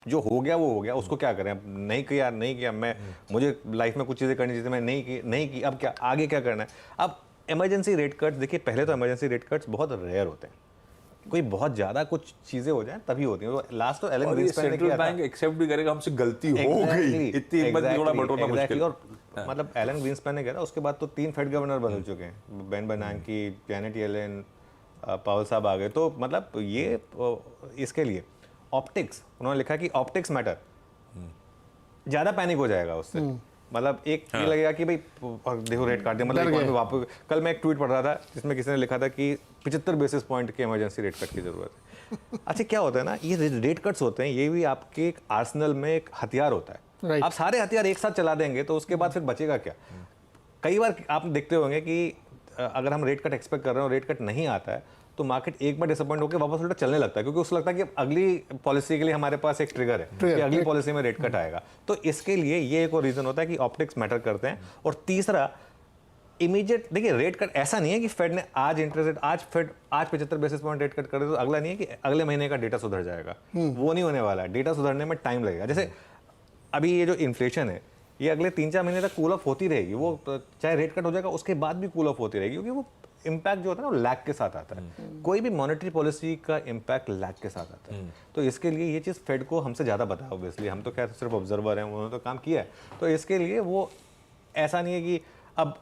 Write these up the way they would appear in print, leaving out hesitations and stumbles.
जो हो गया वो हो गया, उसको क्या करें, अब नहीं किया नहीं किया, मैं मुझे लाइफ में कुछ चीज़ें करनी चाहिए, मैं नहीं की, अब क्या आगे क्या करना है। अब इमरजेंसी रेट कट्स देखिए, पहले तो इमरजेंसी रेट कट्स बहुत रेयर होते हैं, कोई बहुत ज़्यादा कुछ चीज़ें हो जाए तभी होती हैं। लास्ट तो एलन और ये ग्रीनस्पैन ने सेंट्रल किया था। बैंक एक्सेप्ट भी करेगा हमसे गलती हो गई, इतनी हिम्मत भी थोड़ा बटोरना मुश्किल। और मतलब एलन ग्रीनस्पैन ने किया था, उसके बाद तो 3 फेड गवर्नर बदल चुके हैं, बेन बर्नांकी, जैनेट येलेन, पाउल साहब आ गए। तो मतलब ये इसके लिए ऑप्टिक्स, उन्होंने लिखा कि ऑप्टिक्स मैटर, ज़्यादा पैनिक हो जाएगा उससे। मतलब एक ये लगेगा कि भाई देखो रेट काट दिया, मतलब इकोनॉमी वापस। कल मैं एक ट्वीट पढ़ रहा था जिसमें किसी ने लिखा था कि 75 बेसिस पॉइंट के इमरजेंसी रेट कट की जरूरत है। अच्छा, क्या होता है ना, ये रेट कट्स होते हैं, ये भी आपके एक आर्सेनल में एक हथियार होता है। आप सारे हथियार एक साथ चला देंगे तो उसके बाद फिर बचेगा क्या। कई बार आप देखते होंगे कि अगर हम रेट कट एक्सपेक्ट कर रहे हो, रेट कट नहीं आता है, तो मार्केट एक बार डिसअपॉइंट होकर वापस उल्टा चलने लगता है, क्योंकि उसको लगता है कि अगली पॉलिसी के लिए हमारे पास एक ट्रिगर है कि अगली पॉलिसी में रेट कट आएगा। तो इसके लिए ये एक और रीजन होता है कि ऑप्टिक्स मैटर करते हैं। और तीसरा, इमीडिएट देखिए, रेट कट ऐसा नहीं है कि फेड ने आज इंटरेस्ट रेट आज 75 बेसिस पॉइंट रेट कट कर दे तो अगला नहीं है कि अगले महीने का डेटा सुधर जाएगा। वो नहीं होने वाला है, डेटा सुधरने में टाइम लगेगा। जैसे अभी ये जो इन्फ्लेशन है, ये अगले 3-4 महीने तक कूल ऑफ होती रहेगी। वो चाहे रेट कट हो जाएगा उसके बाद भी कूल ऑफ होती रहेगी, क्योंकि वो इम्पैक्ट जो होता है ना वो लैग के साथ आता है। कोई भी मॉनेटरी पॉलिसी का इम्पैक्ट लैग के साथ आता है। तो इसके लिए ये चीज़ फेड को हमसे ज़्यादा पता है ऑब्वियसली, हम तो क्या सिर्फ ऑब्जर्वर हैं, उन्होंने तो काम किया है। तो इसके लिए वो ऐसा नहीं है कि अब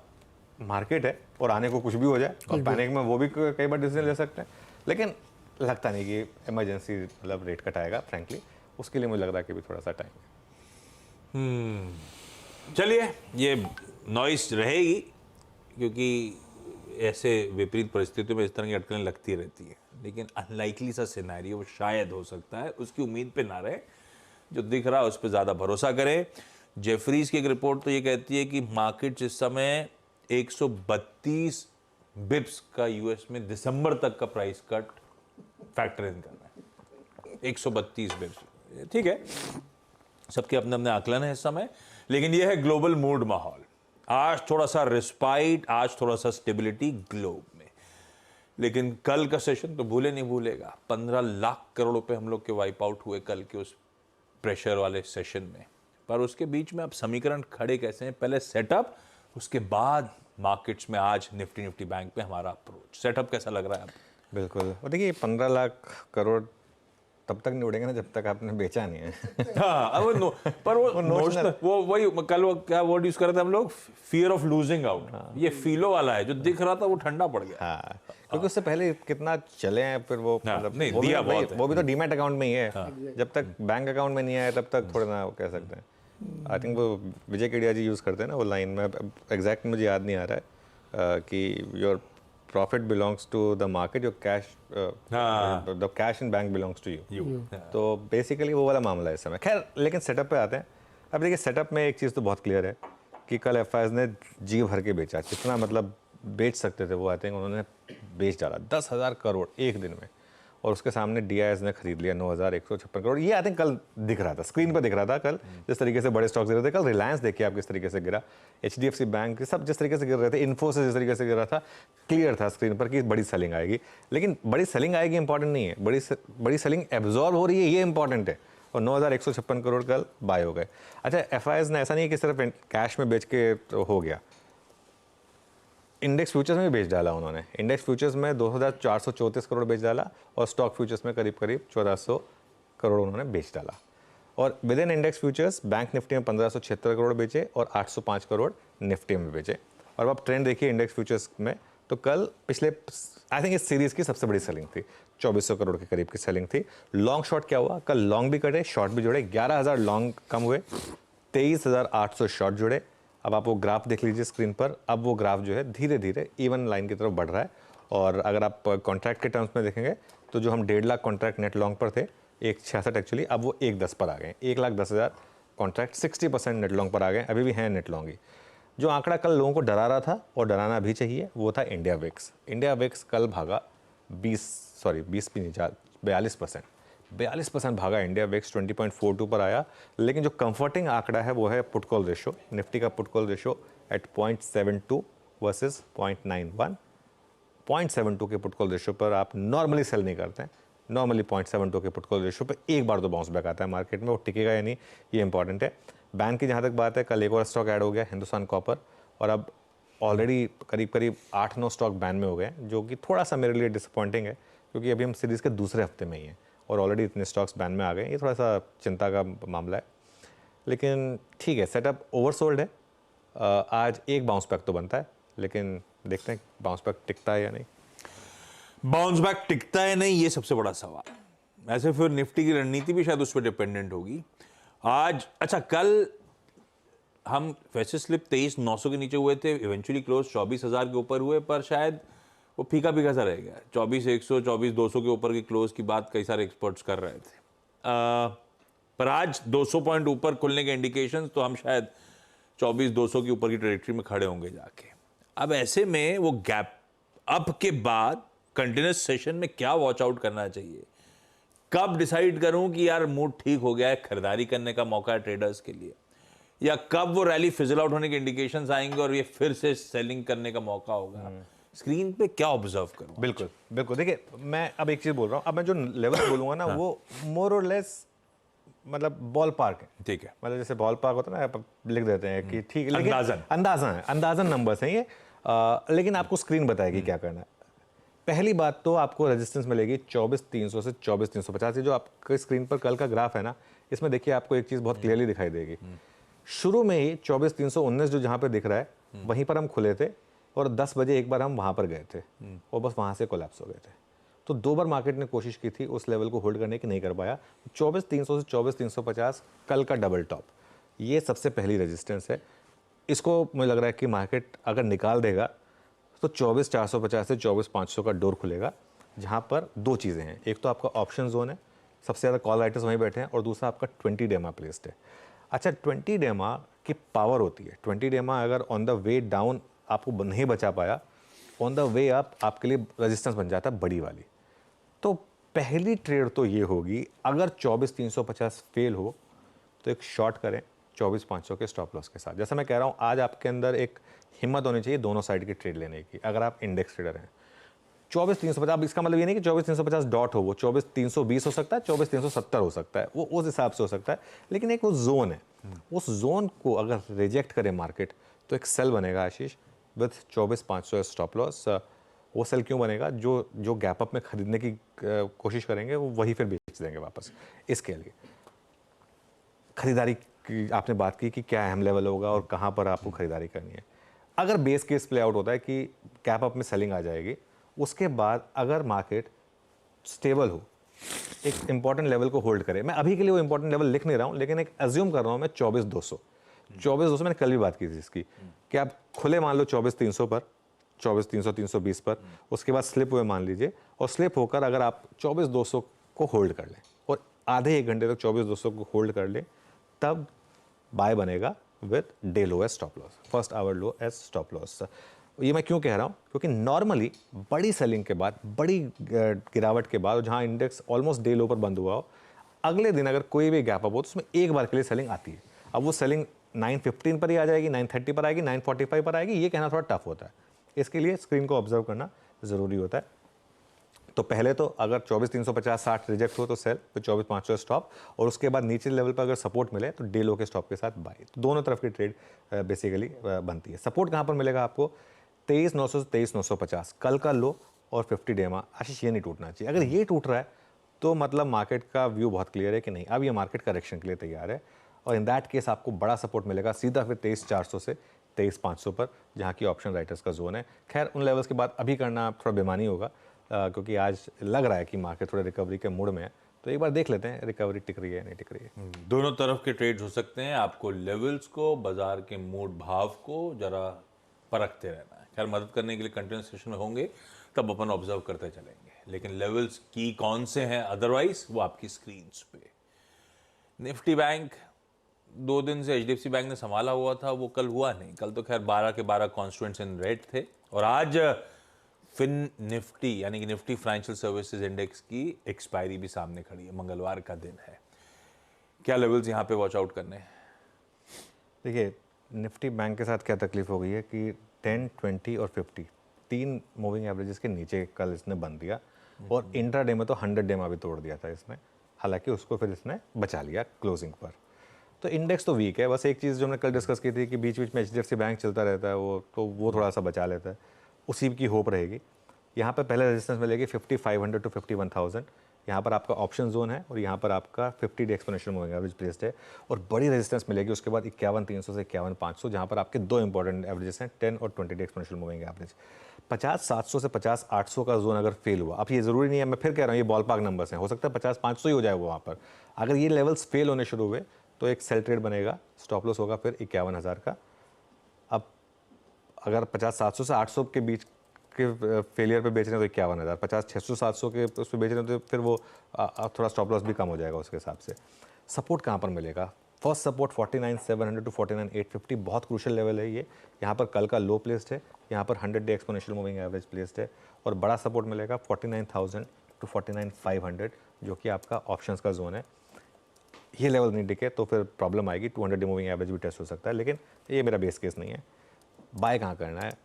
मार्केट है और आने को कुछ भी हो जाए और पैनिक में वो भी कई बार डिसीजन ले सकते हैं, लेकिन लगता नहीं कि इमरजेंसी मतलब रेट कट आएगा फ्रैंकली। उसके लिए मुझे लग रहा है कि भी थोड़ा सा टाइम है। चलिए, ये नॉइस रहेगी क्योंकि ऐसे विपरीत परिस्थितियों में इस तरह की अटकलें लगती रहती है, लेकिन अनलाइकली सा सिनेरियो शायद हो सकता है, उसकी उम्मीद पे ना रहे। जो दिख रहा है उस पर ज़्यादा भरोसा करें। जेफरीज की एक रिपोर्ट तो ये कहती है कि मार्केट इस समय 132 बिप्स का यूएस में दिसंबर तक का प्राइस कट फैक्टर इन कर रहा है। 132 बिप्स, ठीक है, सबके अपने अपने आकलन है इस समय, लेकिन यह है ग्लोबल मूड माहौल। आज थोड़ा सा रिस्पाइट, आज थोड़ा सा स्टेबिलिटी ग्लोब में, लेकिन कल का सेशन तो भूले नहीं भूलेगा। 15 लाख करोड़ रुपए हम लोग के वाइप आउट हुए कल के उस प्रेशर वाले सेशन में। पर उसके बीच में अब समीकरण खड़े कैसे हैं, पहले सेटअप, उसके बाद मार्केट्स में आज निफ्टी बैंक पे हमारा अप्रोच। सेटअप कैसा लग रहा है अब? बिल्कुल, और देखिए 15 लाख करोड़ तब तक नहीं उड़ेंगे ना जब तक आपने बेचा नहीं है। हाँ, पर वो नोशनल, वो वही कल वो क्या वर्ड यूज कर रहे थे हम लोग, फियर ऑफ लूजिंग आउट। ये फीलो वाला है, जो दिख रहा था वो ठंडा पड़ गया। हाँ, क्योंकि उससे पहले कितना चले हैं, फिर वो मतलब नहीं दिया बहुत है। वो भी तो डीमैट अकाउंट में ही है। जब तक बैंक अकाउंट में नहीं आया तब तक थोड़ा ना वो कह सकते हैं। आई थिंक वो विजय केडिया जी यूज़ करते हैं ना वो लाइन में, एग्जैक्ट मुझे याद नहीं आ रहा है कि your profit belongs to the market, your cash, the cash in bank belongs to you. तो बेसिकली वो वाला मामला है इस समय। खैर, लेकिन सेटअप पे आते हैं। अब देखिए, सेटअप में एक चीज़ तो बहुत क्लियर है कि कल एफआईआईज ने जी भर के बेचा, जितना मतलब बेच सकते थे वो आई थिंक उन्होंने बेच डाला, 10,000 करोड़ एक दिन में। और उसके सामने डीआईएस ने खरीद लिया 9,156 करोड़। ये आई थिंक कल दिख रहा था, स्क्रीन पर दिख रहा था कल, जिस तरीके से बड़े स्टॉक्स गिर रहे थे। कल रिलायंस देखिए आप किस तरीके से गिरा, एचडीएफसी बैंक, सब जिस तरीके से गिर रहे थे, इन्फोसिस जिस तरीके से गिर रहा था, क्लियर था स्क्रीन पर कि बड़ी सेलिंग आएगी। लेकिन बड़ी सेलिंग आएगी इंपॉर्टेंट नहीं है, बड़ी सेलिंग एब्जॉर्ब हो रही है ये इंपॉर्टेंट है। और 9,156 करोड़ कल बाय हो गए। अच्छा, एफआईआईज ने ऐसा नहीं है कि सिर्फ कैश में बेच के तो हो गया, इंडेक्स फ्यूचर्स में भी बेच डाला उन्होंने। इंडेक्स फ्यूचर्स में 2,434 करोड़ बेच डाला और स्टॉक फ्यूचर्स में करीब 1,400 करोड़ उन्होंने बेच डाला। और with in index futures bank Nifty में 1,576 करोड़ बेचे और 805 करोड़ निफ्टी में बेचे। और अब ट्रेंड देखिए इंडेक्स फ्यूचर्स में, तो कल पिछले आई थिंक इस सीरीज़ की सबसे बड़ी सेलिंग थी, 2,400 करोड़ के करीब की सेलिंग थी। लॉन्ग शॉर्ट क्या हुआ, कल लॉन्ग भी कटे, शॉर्ट भी जुड़े, 11,000 लॉन्ग कम हुए, 23,800 शॉर्ट जुड़े। अब आप वो ग्राफ देख लीजिए स्क्रीन पर, अब वो ग्राफ जो है धीरे धीरे इवन लाइन की तरफ बढ़ रहा है। और अगर आप कॉन्ट्रैक्ट के टर्म्स में देखेंगे तो जो हम 1.5 लाख कॉन्ट्रैक्ट नेट लॉन्ग पर थे, 1,66 एक्चुअली, अब वो 1,10 पर आ गए, 1,10,000 कॉन्ट्रैक्ट, 60% नेट लॉन्ग पर आ गए, अभी भी हैं नेट लॉन्ग ही। जो आंकड़ा कल लोगों को डरा रहा था और डराना भी चाहिए, वो था इंडिया विक्स। इंडिया विक्स कल भागा 20 भी नहीं, 42% भागा इंडिया विक्स, 20.42 पर आया। लेकिन जो कंफर्टिंग आंकड़ा है वो है पुट कॉल रेशो, निफ्टी का put call ratio at 0.72 versus 0.91। 0.72 के पुट कॉल रेशो पर आप नॉर्मली सेल नहीं करते हैं, नॉर्मली 0.72 के पुट कॉल रेशियो पे एक बार तो बाउंस बैक आता है मार्केट में, वो टिकेगा या नहीं ये इंपॉर्टेंट है। बैंक की जहाँ तक बात है, कल एक और स्टॉक ऐड हो गया हिंदुस्तान कॉपर, और अब ऑलरेडी करीब करीब 8-9 स्टॉक बैन में हो गए हैं, जो कि थोड़ा सा मेरे लिए डिसअपॉइंटिंग है, क्योंकि अभी हम सीरीज़ के दूसरे हफ्ते में ही हैं और ऑलरेडी इतने स्टॉक्स बैन में आ गए, ये थोड़ा सा चिंता का मामला है। लेकिन ठीक है, सेटअप ओवरसोल्ड है। आज एक बाउंस बैक तो बनता है, लेकिन देखते हैं बाउंस बैक टिकता है या नहीं। बाउंस बैक टिकता है नहीं, ये सबसे बड़ा सवाल। ऐसे फिर निफ्टी की रणनीति भी शायद उस पर डिपेंडेंट होगी। आज अच्छा, कल हम वैसे स्लिप 23,900 के नीचे हुए थे, इवेंचुअली क्लोज 24,000 के ऊपर हुए, पर शायद वो फीका फीका सा रह गया। 24,100 24,200 के ऊपर की क्लोज की बात कई सारे एक्सपर्ट्स कर रहे थे, पर आज 200 पॉइंट ऊपर खुलने के इंडिकेशंस, तो हम शायद 24,200 के ऊपर की ट्रेजेक्टरी में खड़े होंगे जाके। अब ऐसे में वो गैप अप के बाद कंटिन्यूस सेशन में क्या वॉच आउट करना चाहिए, कब डिसाइड करूं कि यार मूड ठीक हो गया है, खरीदारी करने का मौका है ट्रेडर्स के लिए, या कब वो रैली फिजल आउट होने के इंडिकेशंस आएंगे और ये फिर से सेलिंग करने का मौका होगा, स्क्रीन पे क्या ऑब्जर्व करूं? बिल्कुल बिल्कुल, देखिए मैं अब एक चीज़ बोल रहा हूँ, अब मैं जो लेवल बोलूँगा ना, वो मोर और लेस मतलब बॉल पार्क है। ठीक है, मतलब जैसे बॉल पार्क होता है ना, आप लिख देते हैं कि ठीक है, लेकिन अंदाजन। अंदाजन नंबर्स हैं ये, लेकिन आपको स्क्रीन बताएगी क्या करना है। पहली बात तो आपको रेजिस्टेंस मिलेगी 24,300 से 24,350। ये जो आपके स्क्रीन पर कल का ग्राफ है ना, इसमें देखिए आपको एक चीज़ बहुत क्लियरली दिखाई देगी। शुरू में ही 24,319 जो जहाँ पे दिख रहा है, वहीं पर हम खुले थे और 10 बजे एक बार हम वहाँ पर गए थे और बस वहाँ से कोलैप्स हो गए थे। तो 2 बार मार्केट ने कोशिश की थी उस लेवल को होल्ड करने की, नहीं कर पाया। 24,300 से 24,350 कल का डबल टॉप, ये सबसे पहली रेजिस्टेंस है। इसको मुझे लग रहा है कि मार्केट अगर निकाल देगा तो 24,450 से 24,500 का डोर खुलेगा, जहाँ पर दो चीज़ें हैं। एक तो आपका ऑप्शन जोन है, सबसे ज़्यादा कॉल राइटर्स वहीं बैठे हैं, और दूसरा आपका 20 डेमा प्लेस्ड है। अच्छा, 20 डेमा की पावर होती है, 20 डेमा अगर ऑन द वे डाउन आपको नहीं बचा पाया, ऑन द वे अप आपके लिए रेजिस्टेंस बन जाता है बड़ी वाली। तो पहली ट्रेड तो ये होगी, अगर 24,350 फेल हो तो एक शॉर्ट करें 24,500 के स्टॉप लॉस के साथ। जैसा मैं कह रहा हूँ, आज आपके अंदर एक हिम्मत होनी चाहिए दोनों साइड की ट्रेड लेने की, अगर आप इंडेक्स ट्रेडर हैं। 24,350, अब इसका मतलब ये नहीं कि 24,350 डॉट हो, वो 24,320 हो सकता है, 24,370 हो सकता है, वो उस हिसाब से हो सकता है, लेकिन एक वो जोन है, उस जोन को अगर रिजेक्ट करे मार्केट तो एक सेल बनेगा आशीष विथ 24,500 स्टॉप लॉस। वो सेल क्यों बनेगा? जो गैप अप में खरीदने की कोशिश करेंगे वो वही फिर बेच देंगे वापस। इसके लिए खरीदारी की आपने बात की कि क्या अहम लेवल होगा और कहाँ पर आपको खरीदारी करनी है। अगर बेस केस प्ले आउट होता है कि गैप अप में सेलिंग आ जाएगी, उसके बाद अगर मार्केट स्टेबल हो, एक इंपॉर्टेंट लेवल को होल्ड करे, मैं अभी के लिए वो इंपॉर्टेंट लेवल लिख नहीं रहा हूँ, लेकिन एक एज्यूम कर रहा हूँ मैं 24,200 मैंने कल भी बात की थी इसकी, कि आप खुले मान लो 24,300 पर, 24,300 320 पर, उसके बाद स्लिप हुए मान लीजिए, और स्लिप होकर अगर आप 24,200 को होल्ड कर लें और आधे एक घंटे तक 24,200 को होल्ड कर लें, तब बाय बनेगा with day low as stop loss, first hour low as stop loss. ये मैं क्यों कह रहा हूँ? क्योंकि नॉर्मली बड़ी सेलिंग के बाद, बड़ी गिरावट के बाद, जहाँ इंडेक्स ऑलमोस्ट डे लो पर बंद हुआ हो, अगले दिन अगर कोई भी गैप अप हो तो उसमें एक बार के लिए सेलिंग आती है। अब वो सेलिंग 9:15 पर ही आ जाएगी, 9:30 पर आएगी, 9:45 पर आएगी, ये कहना थोड़ा टफ होता है। इसके लिए स्क्रीन को ऑब्जर्व करना ज़रूरी होता है। तो पहले तो अगर 24,350 60 रिजेक्ट हो तो सेल, फिर 24,500 स्टॉप, और उसके बाद नीचे लेवल पर अगर सपोर्ट मिले तो डे लो के स्टॉप के साथ बाय। तो दोनों तरफ की ट्रेड बेसिकली बनती है। सपोर्ट कहाँ पर मिलेगा आपको? 23,900 से 23,950 कल का लो और 50 डेमा। आशीष, ये नहीं टूटना चाहिए। अगर ये टूट रहा है तो मतलब मार्केट का व्यू बहुत क्लियर है कि नहीं, अब ये मार्केट करेक्शन के लिए तैयार है, और इन दैट केस आपको बड़ा सपोर्ट मिलेगा सीधा फिर 23,400 से 23,500 पर, जहाँ की ऑप्शन राइटर्स का जोन है। खैर, उन लेवल्स के बाद अभी करना थोड़ा बेमानी होगा, क्योंकि आज लग रहा है कि मार्केट थोड़ा रिकवरी के मूड में है, तो एक बार देख लेते हैं रिकवरी टिक रही है नहीं टिक रही है। दोनों तरफ के ट्रेड्स हो सकते हैं, आपको लेवल्स को, बाजार के मूड भाव को जरा परखते रहना है। खैर, मदद करने के लिए कंटिन्यूस सेशन में होंगे, तब अपन ऑब्जर्व करते चलेंगे, लेकिन लेवल्स की कौन से हैं अदरवाइज वो आपकी स्क्रीन पे। निफ्टी बैंक 2 दिन से HDFC बैंक ने संभाला हुआ था, वो कल हुआ नहीं। कल तो खैर 12 के 12 कॉन्स्टिट्यूएंट्स इन रेड थे, और आज फिन निफ्टी यानी कि निफ्टी फाइनेंशियल सर्विसेज इंडेक्स की एक्सपायरी भी सामने खड़ी है, मंगलवार का दिन है। क्या लेवल्स यहाँ पे वॉच आउट करने हैं? देखिए, निफ्टी बैंक के साथ क्या तकलीफ हो गई है कि 10, 20 और 50 तीन मूविंग एवरेजेस के नीचे कल इसने बंद दिया। और इंट्राडे में तो 100 डे भी तोड़ दिया था इसने, हालांकि उसको फिर इसने बचा लिया क्लोजिंग पर। तो इंडेक्स तो वीक है, बस एक चीज़ जो हमने कल डिस्कस की थी कि बीच बीच में HDFC बैंक चलता रहता है, वो थोड़ा सा बचा लेता है, उसी की होप रहेगी। यहाँ पर पहले रेजिस्टेंस मिलेगी 5500 टू 51,000, यहाँ पर आपका ऑप्शन जोन है और यहाँ पर आपका 50 day exponential moving average placed है, और बड़ी रेजिस्टेंस मिलेगी उसके बाद 51,300 से 51,500, जहाँ पर आपके दो इंपॉर्टेंट एवरेजेस हैं 10 और 20 डे एक्सपोनेंशियल मूविंग एवरेज। 50,700 से 50,800 का जोन अगर फेल हुआ, अब ये ज़रूरी नहीं है, मैं फिर कह रहा हूँ ये बॉल पार्क नंबर्स हैं, हो सकता है 50,500 ही हो जाए वो वहाँ पर। अगर ये लेवल्स फेल होने शुरू हुए तो एक सेल ट्रेड बनेगा, स्टॉप लॉस होगा फिर 51,000 का। अब अगर 50,700 से 800 के बीच के फेलियर पे बेच रहे हैं तो 51,000, 50,600 700 के उस पर बेच रहे हैं तो फिर वो थोड़ा स्टॉप लॉस भी कम हो जाएगा उसके हिसाब से। सपोर्ट कहाँ पर मिलेगा? फर्स्ट सपोर्ट 49,700 टू 49,850 बहुत क्रूशल लेवल है ये। यहाँ पर कल का लो प्लेस्ड है, यहाँ पर 100 day exponential moving average placed है, और बड़ा सपोर्ट मिलेगा 49,000 टू 49,500 जो कि आपका ऑप्शंस का जोन है। ये लेवल नहीं टिके तो फिर प्रॉब्लम आएगी, 200 डे मूविंग एवरेज भी टेस्ट हो सकता है, लेकिन ये मेरा बेस केस नहीं है। बाय कहाँ करना है?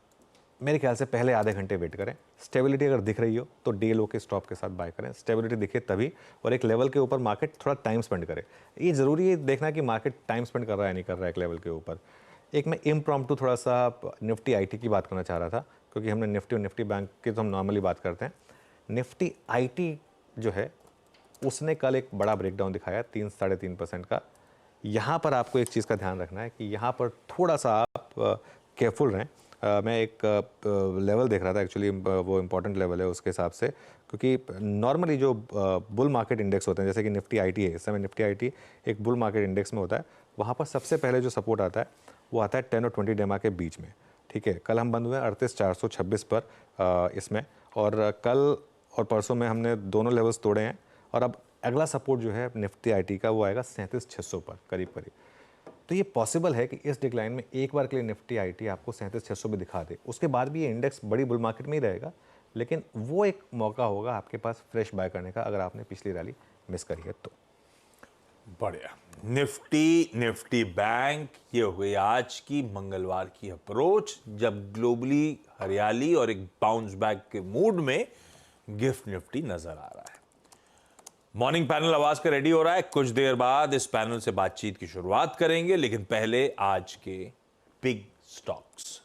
मेरे ख्याल से पहले आधे घंटे वेट करें, स्टेबिलिटी अगर दिख रही हो तो डे लो के स्टॉप के साथ बाय करें, स्टेबिलिटी दिखे तभी, और एक लेवल के ऊपर मार्केट थोड़ा टाइम स्पेंड करे। ये ज़रूरी है देखना कि मार्केट टाइम स्पेंड कर रहा है नहीं कर रहा है एक लेवल के ऊपर। एक मैं इम्प्रॉम्प्टू थोड़ा सा निफ्टी IT की बात करना चाह रहा था, क्योंकि हमने निफ्टी और निफ्टी बैंक की तो हम नॉर्मली बात करते हैं। निफ्टी IT जो है उसने कल एक बड़ा ब्रेकडाउन दिखाया 3-3.5% का। यहाँ पर आपको एक चीज़ का ध्यान रखना है कि यहाँ पर थोड़ा सा आप केयरफुल रहें। मैं एक लेवल देख रहा था एक्चुअली, वो इम्पॉर्टेंट लेवल है उसके हिसाब से, क्योंकि नॉर्मली जो बुल मार्केट इंडेक्स होते हैं जैसे कि निफ्टी IT है, इस समय निफ्टी IT एक बुल मार्केट इंडेक्स में होता है, वहाँ पर सबसे पहले जो सपोर्ट आता है वो आता है 10 और 20 डेमा के बीच में। ठीक है, कल हम बंद हुए 38,426 पर इसमें, और कल और परसों में हमने दोनों लेवल्स तोड़े हैं, और अब अगला सपोर्ट जो है निफ्टी IT का वो आएगा 37,600 पर करीब करीब। तो ये पॉसिबल है कि इस डिक्लाइन में एक बार के लिए निफ्टी IT आपको 37,600 भी दिखा दे, उसके बाद भी ये इंडेक्स बड़ी बुल मार्केट में ही रहेगा, लेकिन वो एक मौका होगा आपके पास फ्रेश बाय करने का अगर आपने पिछली रैली मिस करी है तो। बढ़िया। निफ्टी बैंक, ये हो गई आज की मंगलवार की अप्रोच, जब ग्लोबली हरियाली और एक बाउंस बैक के मूड में गिफ्ट निफ्टी नजर आ रहा है। मॉर्निंग पैनल आवाज का रेडी हो रहा है, कुछ देर बाद इस पैनल से बातचीत की शुरुआत करेंगे, लेकिन पहले आज के बिग स्टॉक्स।